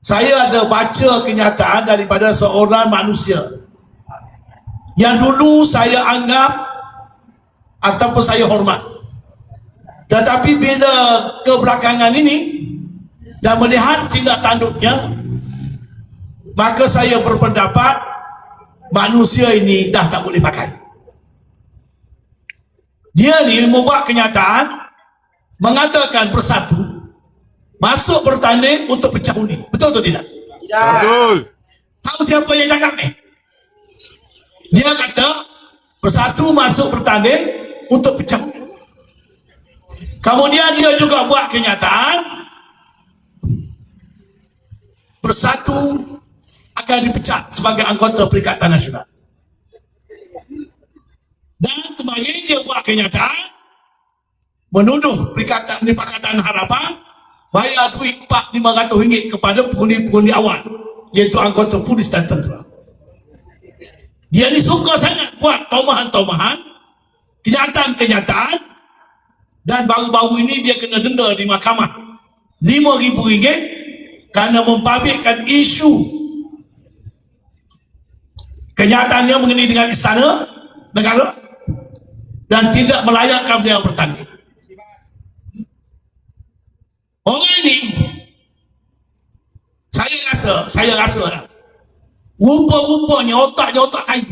Saya ada baca kenyataan daripada seorang manusia yang dulu saya anggap ataupun saya hormat, tetapi bila kebelakangan ini dan melihat tindak tanduknya, maka saya berpendapat manusia ini dah tak boleh pakai. Dia ni membuat kenyataan mengatakan Bersatu masuk bertanding untuk pecah undi. Betul atau tidak? Betul. Tahu siapa yang cakap ni? Dia kata Bersatu masuk bertanding untuk pecah undi. Kemudian dia juga buat kenyataan Bersatu akan dipecat sebagai anggota Perikatan Nasional. Dan kemarin dia buat kenyataan menuduh Pakatan Harapan bayar duit RM4,500 kepada pengundi-pengundi awal, iaitu anggota polis dan tentera. Dia ni suka sangat buat tomahan-tomahan, kenyataan-kenyataan, dan baru-baru ini dia kena denda di mahkamah RM5,000 kerana membabitkan isu kenyataannya mengenai dengan istana negara dan tidak melayakkan beliau bertanding. Orang ini saya rasa rupa-rupanya otaknya otak kayu.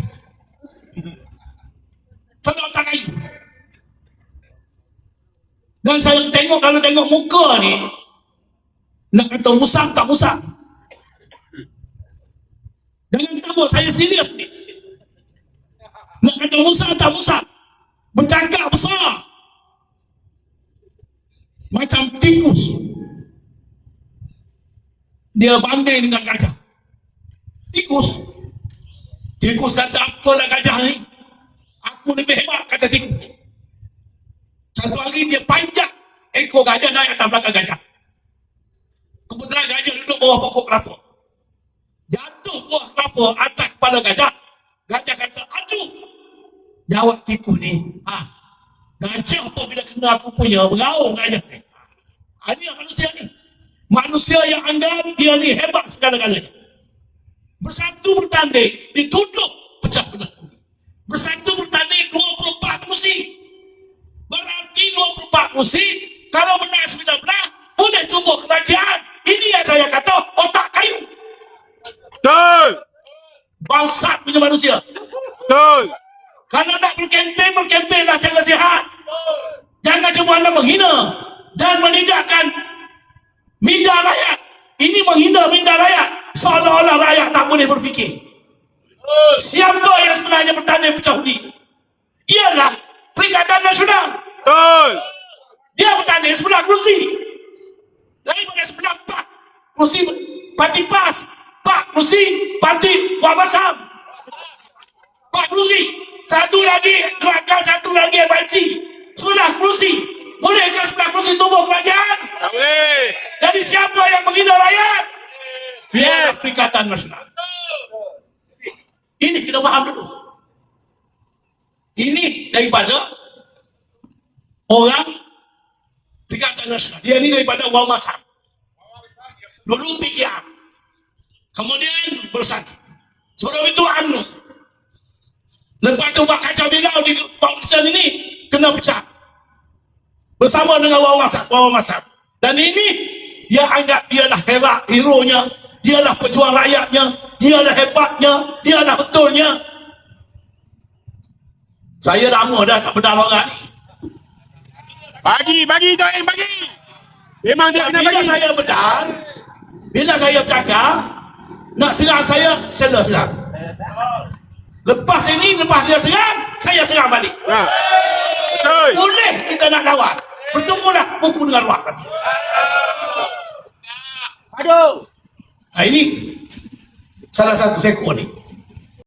Saya otak kayu. Dan saya tengok, kalau tengok muka ni, nak kata musang tak musang. Jangan takut, saya serius ni. Nak kata musang tak musang, bercakap besar macam tikus. Dia banding dengan gajah. Tikus kata, apalah gajah ni, aku lebih hebat, kata tikus. Satu hari dia panjat ekor gajah naik atas belakang gajah. Kebetulan gajah duduk bawah pokok kelapa. Jatuh buah kelapa atas kepala gajah. Gajah kata, aduh. Jawab tikus ni, gajah apa bila kena aku punya, beraung gajah ni. Ini manusia ni. Manusia yang anggap dia ni hebat segala-galanya. Bersatu bertanding, dituduh pecah belah. Bersatu bertanding 24 kursi. Berarti 24 kursi, kalau menang 19, boleh tumbuh kerajaan. Ini yang saya kata otak kayu. Betul. Bangsat punya manusia. Betul. Kalau nak berkempen lah cara sihat. Jangan cuba anda menghina dan menidakkan minda rakyat. Ini menghina minda rakyat, seolah-olah rakyat tak boleh berfikir. Siapa yang sebenarnya bertanding pecah undi? Ialah Perikatan Nasional. Betul. Dia bertanding 11 kerusi. Daripada 4 kerusi parti PAS, 4 kerusi parti Wak Masam, 4 kerusi. Satu lagi Gerakan, satu lagi MIC. 11 kerusi. Bolehkah 11 kerusi tumbuh kerajaan? Tak boleh. Jadi siapa yang menghina rakyat? Biar Perikatan Nasional. Ini kita faham dulu. Ini daripada orang Perikatan Nasional. Dia ni daripada Wak Masam. Dulu PKR. Kemudian Bersatu. Sebelum itu UMNO. Lepas tu buat kacau bilau di Bangsa ini, kena pecah. Bersama dengan Wak Masam. Dan ini dia anggap dialah hero-nya, dialah pejuang rakyatnya, dialah hebatnya, dialah betulnya. Saya lama dah tak pedal orang ni. Bagi Toim, bagi. Memang dia kena Bila bagi. saya bedal, bila saya bercakap, nak serang saya, serang. Lepas dia serang, saya serang balik. Betul. Boleh kita nak lawan. Bertemulah buku dengan ruang hati. Aduh. Ini salah satu seko ni.